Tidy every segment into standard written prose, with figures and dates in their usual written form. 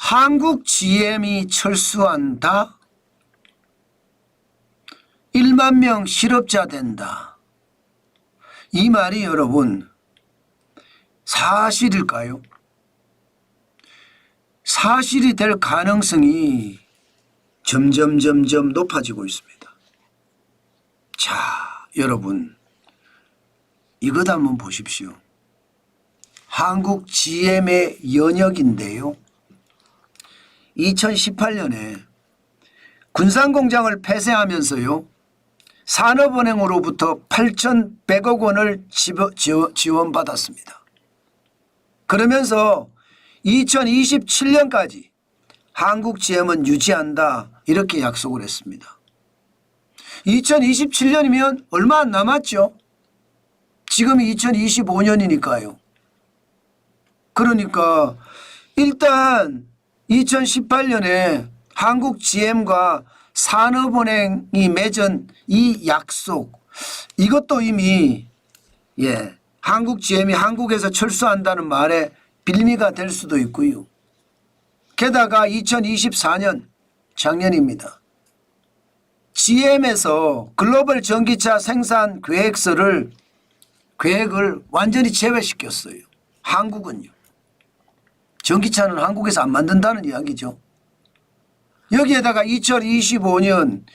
한국 GM이 철수한다. 1만 명 실업자 된다. 이 말이 여러분 사실일까요? 사실이 될 가능성이 점점 높아지고 있습니다. 자, 여러분 이것 한번 보십시오. 한국 GM의 연역인데요. 2018년에 군산공장을 폐쇄하면서요. 산업은행으로부터 8,100억 원을 지원받았습니다. 그러면서 2027년까지 한국 GM은 유지한다 이렇게 약속을 했습니다. 2027년이면 얼마 안 남았죠. 지금이 2025년이니까요. 그러니까 일단 2018년에 한국 GM과 산업은행이 맺은 이 약속, 이것도 이미 한국 GM이 한국에서 철수한다는 말에 빌미가 될 수도 있고요. 게다가 2024년 작년입니다. GM에서 글로벌 전기차 생산 계획을 완전히 제외시켰어요. 한국은요. 전기차는 한국에서 안 만든다는 이야기죠. 여기에다가 2025년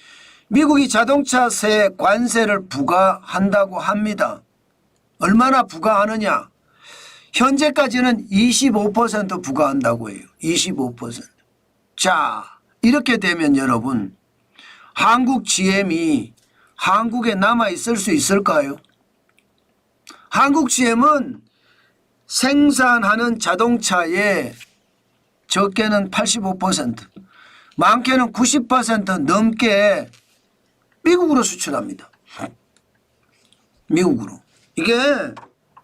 미국이 자동차세 관세를 부과한다고 합니다. 얼마나 부과하느냐? 현재까지는 25% 부과한다고 해요. 25%. 자, 이렇게 되면 여러분 한국 GM이 한국에 남아 있을 수 있을까요? 한국 GM은 생산하는 자동차의 적게는 85%, 많게는 90% 넘게 미국으로 수출합니다. 미국으로. 이게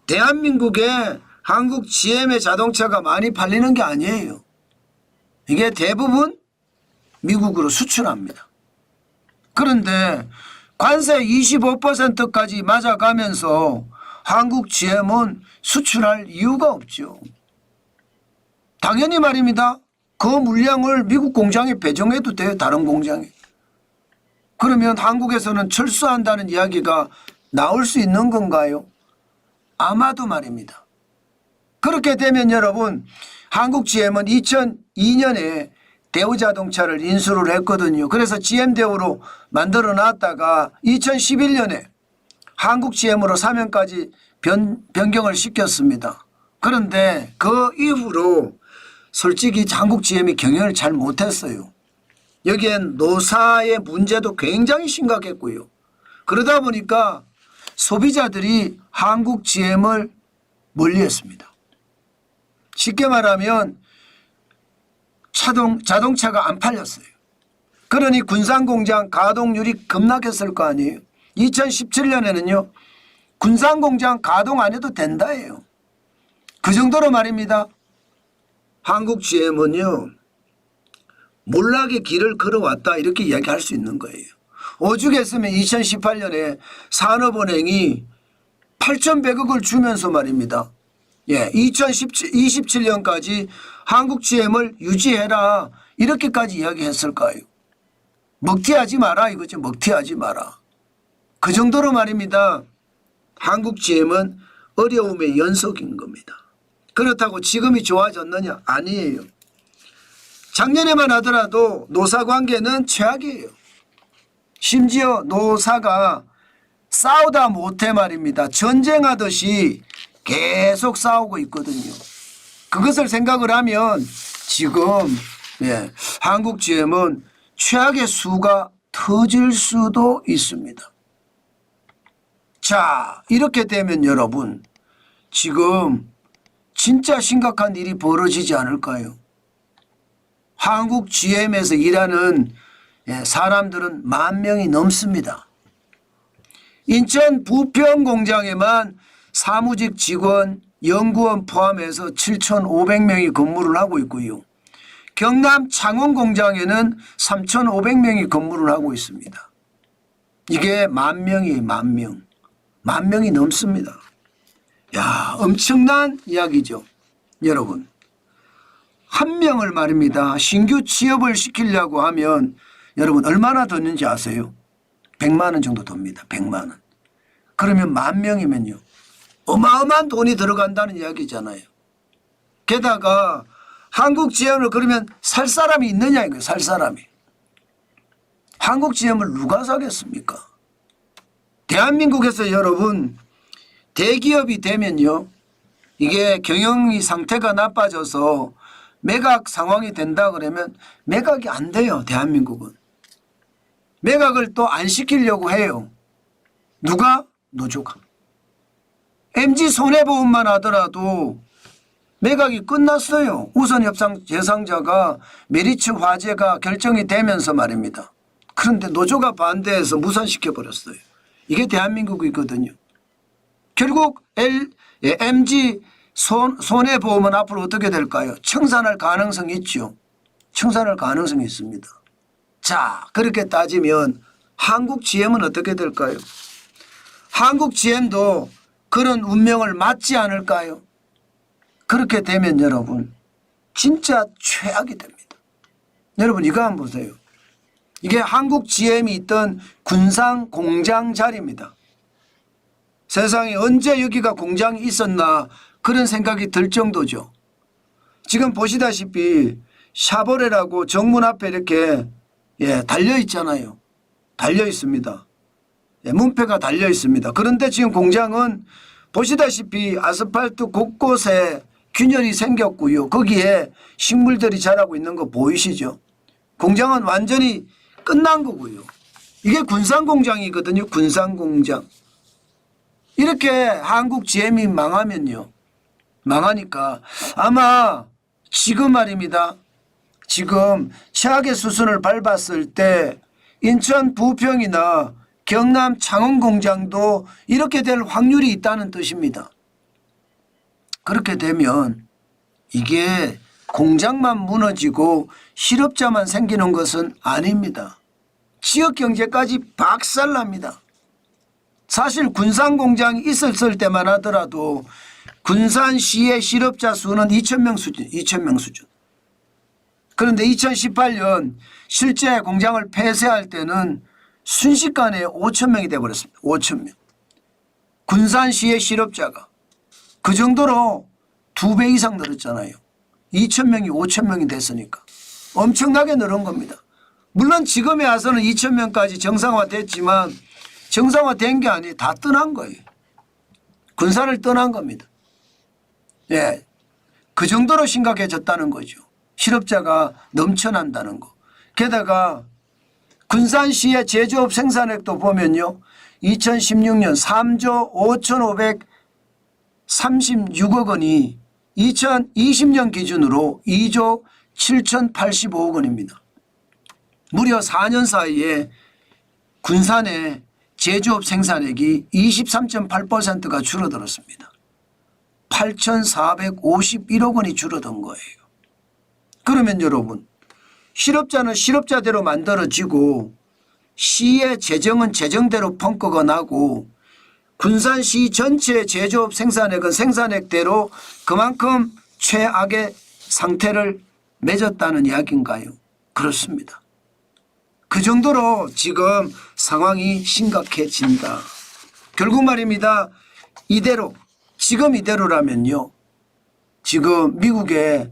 대한민국에 한국 GM의 자동차가 많이 팔리는 게 아니에요. 이게 대부분 미국으로 수출합니다. 그런데 관세 25%까지 맞아가면서 한국 GM은 수출할 이유가 없죠. 당연히 말입니다. 그 물량을 미국 공장에 배정해도 돼요. 다른 공장에. 그러면 한국에서는 철수한다는 이야기가 나올 수 있는 건가요? 아마도 말입니다. 그렇게 되면 여러분 한국 GM은 2002년에 대우자동차를 인수를 했거든요. 그래서 GM대우로 만들어 놨다가 2011년에 한국 GM으로 사명까지 변경을 시켰습니다. 그런데 그 이후로 솔직히 한국 GM이 경영을 잘 못했어요. 여기엔 노사의 문제도 굉장히 심각했고요. 그러다 보니까 소비자들이 한국 GM을 멀리했습니다. 쉽게 말하면 자동차가 안 팔렸어요. 그러니 군산공장 가동률이 급락했을 거 아니에요. 2017년에는요. 군산공장 가동 안 해도 된다예요. 그 정도로 말입니다. 한국 GM은요. 몰락의 길을 걸어왔다 이렇게 이야기할 수 있는 거예요. 오죽했으면 2018년에 산업은행이 8,100억을 주면서 말입니다. 2027년까지 한국 GM을 유지해라 이렇게까지 이야기했을까요? 먹튀하지 마라 이거죠. 먹튀하지 마라. 그 정도로 말입니다. 한국 GM은 어려움의 연속인 겁니다. 그렇다고 지금이 좋아졌느냐? 아니에요. 작년에만 하더라도 노사관계는 최악이에요. 심지어 노사가 싸우다 못해 말입니다. 전쟁하듯이 계속 싸우고 있거든요. 그것을 생각을 하면 지금 한국 GM은 최악의 수가 터질 수도 있습니다. 자, 이렇게 되면 여러분 지금 진짜 심각한 일이 벌어지지 않을까요? 한국 GM에서 일하는 사람들은 10,000명이 넘습니다. 인천 부평 공장에만 사무직 직원, 연구원 포함해서 7,500명이 근무를 하고 있고요. 경남 창원 공장에는 3,500명이 근무를 하고 있습니다. 이게 10,000명이에요. 10,000명. 10,000명이 넘습니다. 야, 엄청난 이야기죠. 여러분. 한 명을 말입니다. 신규 취업을 시키려고 하면 여러분 얼마나 드는지 아세요? 100만 원 정도 듭니다. 100만 원. 그러면 10,000명이면요. 어마어마한 돈이 들어간다는 이야기잖아요. 게다가 한국 GM을 그러면 살 사람이 있느냐 이거예요. 살 사람이. 한국 GM을 누가 사겠습니까? 대한민국에서 여러분 대기업이 되면요. 이게 경영이 상태가 나빠져서 매각 상황이 된다 그러면 매각이 안 돼요. 대한민국은. 매각을 또 안 시키려고 해요. 누가? 노조가. MG 손해보험만 하더라도 매각이 끝났어요. 우선협상 대상자가 메리츠 화재가 결정이 되면서 말입니다. 그런데 노조가 반대해서 무산시켜버렸어요. 이게 대한민국이거든요. 결국 MG 손해보험은 앞으로 어떻게 될까요? 청산할 가능성이 있죠. 청산할 가능성이 있습니다. 자, 그렇게 따지면 한국 GM은 어떻게 될까요? 한국 GM도 그런 운명을 맞지 않을까요? 그렇게 되면 여러분 진짜 최악이 됩니다. 여러분 이거 한번 보세요. 이게 한국 GM이 있던 군산 공장 자리입니다. 세상에 언제 여기가 공장이 있었나 그런 생각이 들 정도죠. 지금 보시다시피 샤보레라고 정문 앞에 이렇게 달려 있잖아요. 달려 있습니다. 문패가 달려 있습니다. 그런데 지금 공장은 보시다시피 아스팔트 곳곳에 균열이 생겼고요. 거기에 식물들이 자라고 있는 거 보이시죠? 공장은 완전히 끝난 거고요. 이게 군산공장이거든요. 군산공장. 이렇게 한국 GM이 망하면요. 망하니까 아마 지금 말입니다. 지금 최악의 수순을 밟았을 때 인천 부평이나 경남 창원공장도 이렇게 될 확률이 있다는 뜻입니다. 그렇게 되면 이게 공장만 무너지고 실업자만 생기는 것은 아닙니다. 지역경제까지 박살납니다. 사실 군산공장이 있었을 때만 하더라도 군산시의 실업자 수는 2,000명 수준, 2,000명 수준. 그런데 2018년 실제 공장을 폐쇄할 때는 순식간에 5,000명이 되어버렸습니다. 5,000명. 군산시의 실업자가. 그 정도로 2배 이상 늘었잖아요. 2,000명이 5,000명이 됐으니까. 엄청나게 늘은 겁니다. 물론 지금에 와서는 2,000명까지 정상화됐지만 정상화된 게 아니에요. 다 떠난 거예요. 군산을 떠난 겁니다. 예, 그 정도로 심각해졌다는 거죠. 실업자가 넘쳐난다는 거. 게다가 군산시의 제조업 생산액도 보면요. 2016년 3조 5,536억 원이 2020년 기준으로 2조 7,085억 원입니다. 무려 4년 사이에 군산의 제조업 생산액이 23.8%가 줄어들었습니다. 8,451억 원이 줄어든 거예요. 그러면 여러분 실업자는 실업자대로 만들어지고 시의 재정은 재정대로 펑크가 나고 군산시 전체 제조업 생산액은 생산액대로 그만큼 최악의 상태를 맺었다는 이야기인가요? 그렇습니다. 그 정도로 지금 상황이 심각해진다. 결국 말입니다. 이대로 지금 이대로라면요. 지금 미국의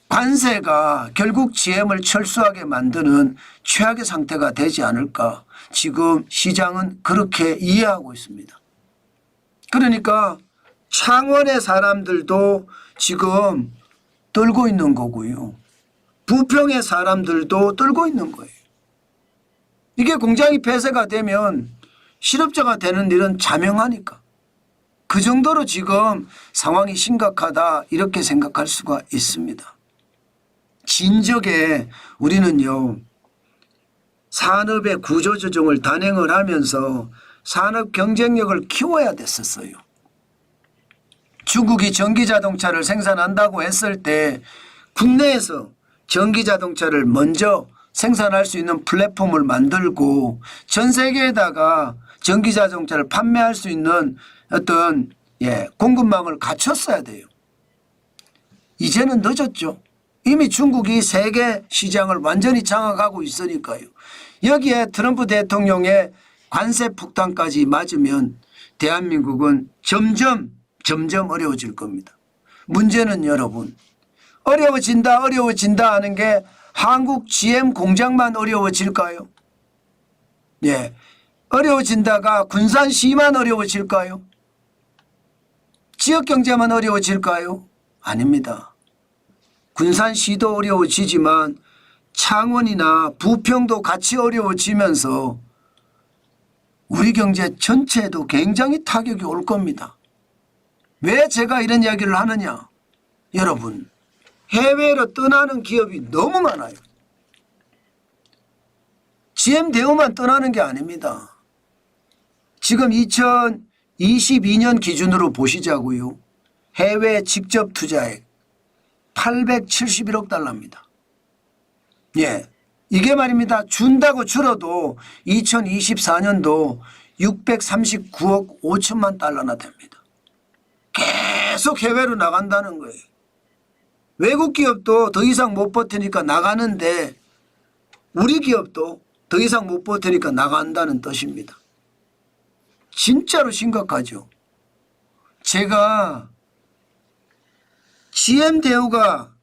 관세가 결국 GM을 철수하게 만드는 최악의 상태가 되지 않을까. 지금 시장은 그렇게 이해하고 있습니다. 그러니까 창원의 사람들도 지금 떨고 있는 거고요. 부평의 사람들도 떨고 있는 거예요. 이게 공장이 폐쇄가 되면 실업자가 되는 일은 자명하니까. 그 정도로 지금 상황이 심각하다 이렇게 생각할 수가 있습니다. 진즉에 우리는요. 산업의 구조조정을 단행을 하면서 산업 경쟁력을 키워야 됐었어요. 중국이 전기자동차를 생산한다고 했을 때 국내에서 전기자동차를 먼저 생산할 수 있는 플랫폼을 만들고 전 세계에다가 전기자동차를 판매할 수 있는 어떤 공급망을 갖췄어야 돼요. 이제는 늦었죠. 이미 중국이 세계 시장을 완전히 장악하고 있으니까요. 여기에 트럼프 대통령의 관세 폭탄까지 맞으면 대한민국은 점점 어려워질 겁니다. 문제는 여러분, 어려워진다 하는 게 한국 GM 공장만 어려워질까요? 예. 어려워진다가 군산시만 어려워질까요? 지역경제만 어려워질까요? 아닙니다. 군산시도 어려워지지만 창원이나 부평도 같이 어려워지면서 우리 경제 전체에도 굉장히 타격이 올 겁니다. 왜 제가 이런 이야기를 하느냐? 여러분, 해외로 떠나는 기업이 너무 많아요. GM 대우만 떠나는 게 아닙니다. 지금 2022년 기준으로 보시자고요. 해외 직접 투자액 871억 달러입니다. 예, 이게 말입니다. 준다고 줄어도 2024년도 639억 5천만 달러나 됩니다. 계속 해외로 나간다는 거예요. 외국 기업도 더 이상 못 버티니까 나가는데 우리 기업도 더 이상 못 버티니까 나간다는 뜻입니다. 진짜로 심각하죠. 제가 GM 대우가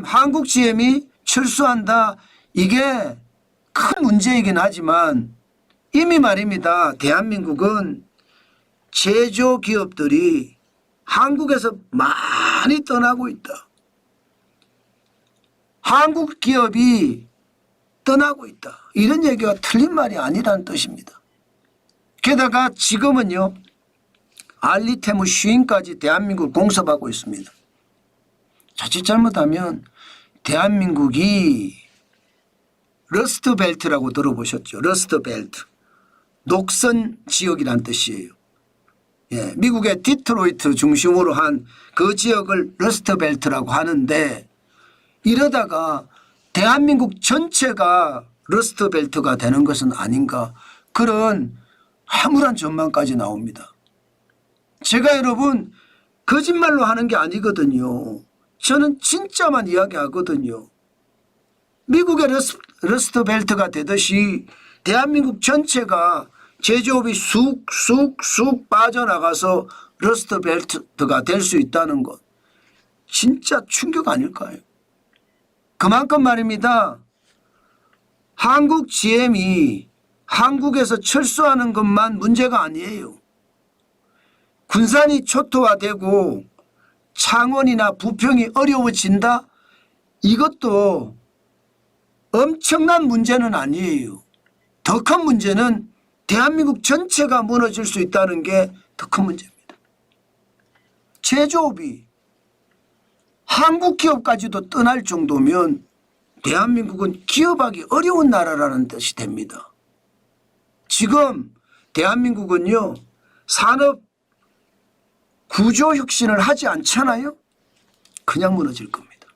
한국 GM이 철수한다, 이게 큰 문제이긴 하지만 이미 말입니다. 대한민국은 제조기업들이 한국에서 많이 떠나고 있다. 한국 기업이 떠나고 있다. 이런 얘기가 틀린 말이 아니라는 뜻입니다. 게다가 지금은요, 알리테무 시인까지 대한민국을 공습하고 있습니다. 자칫 잘못하면 대한민국이 러스트벨트라고 들어보셨죠? 러스트벨트. 녹선 지역이란 뜻이에요. 예, 미국의 디트로이트 중심으로 한 그 지역을 러스트벨트라고 하는데 이러다가 대한민국 전체가 러스트벨트가 되는 것은 아닌가, 그런 암울한 전망까지 나옵니다. 제가 여러분 거짓말로 하는 게 아니거든요. 저는 진짜만 이야기하거든요. 미국의 러스트벨트가 되듯이 대한민국 전체가 제조업이 쑥 빠져나가서 러스트벨트가 될 수 있다는 것, 진짜 충격 아닐까요? 그만큼 말입니다. 한국 GM이 한국에서 철수하는 것만 문제가 아니에요. 군산이 초토화되고 창원이나 부평이 어려워진다? 이것도 엄청난 문제는 아니에요. 더 큰 문제는 대한민국 전체가 무너질 수 있다는 게 더 큰 문제입니다. 제조업이 한국 기업까지도 떠날 정도면 대한민국은 기업하기 어려운 나라라는 뜻이 됩니다. 지금 대한민국은요, 산업 구조 혁신을 하지 않잖아요. 그냥 무너질 겁니다.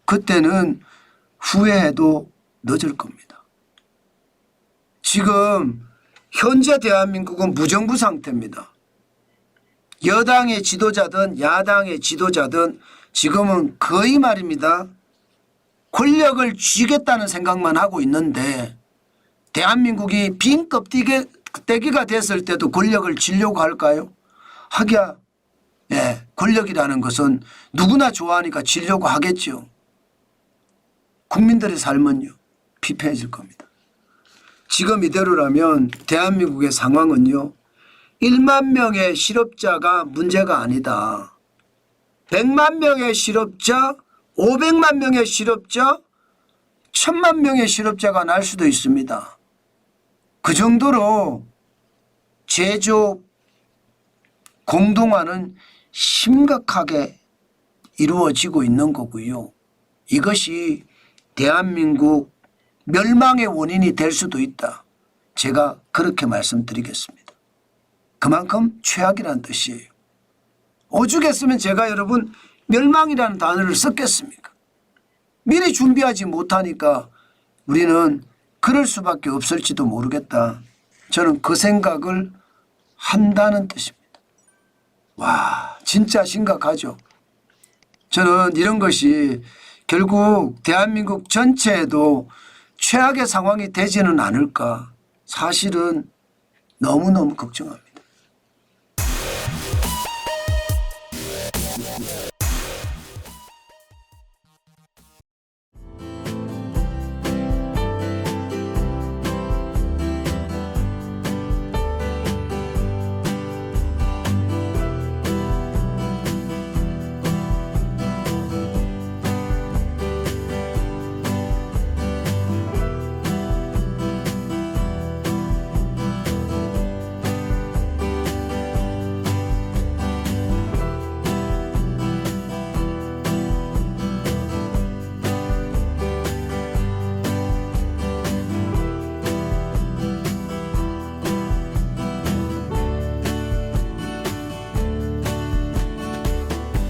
그때는 후회해도 늦을 겁니다. 지금 현재 대한민국은 무정부 상태입니다. 여당의 지도자든 야당의 지도자든 지금은 거의 말입니다. 권력을 쥐겠다는 생각만 하고 있는데, 대한민국이 빈 껍데기가 됐을 때도 권력을 쥐려고 할까요? 하기야, 예, 권력이라는 것은 누구나 좋아하니까 쥐려고 하겠죠. 국민들의 삶은요, 피폐해질 겁니다. 지금 이대로라면 대한민국의 상황은요, 1만 명의 실업자가 문제가 아니다. 100만 명의 실업자, 500만 명의 실업자, 1000만 명의 실업자가 날 수도 있습니다. 그 정도로 제조 공동화는 심각하게 이루어지고 있는 거고요. 이것이 대한민국 멸망의 원인이 될 수도 있다. 제가 그렇게 말씀드리겠습니다. 그만큼 최악이라는 뜻이에요. 오죽했으면 제가 여러분 멸망이라는 단어를 썼겠습니까? 미리 준비하지 못하니까 우리는 그럴 수밖에 없을지도 모르겠다. 저는 그 생각을 한다는 뜻입니다. 와, 진짜 심각하죠. 저는 이런 것이 결국 대한민국 전체에도 최악의 상황이 되지는 않을까 사실은 너무너무 걱정합니다.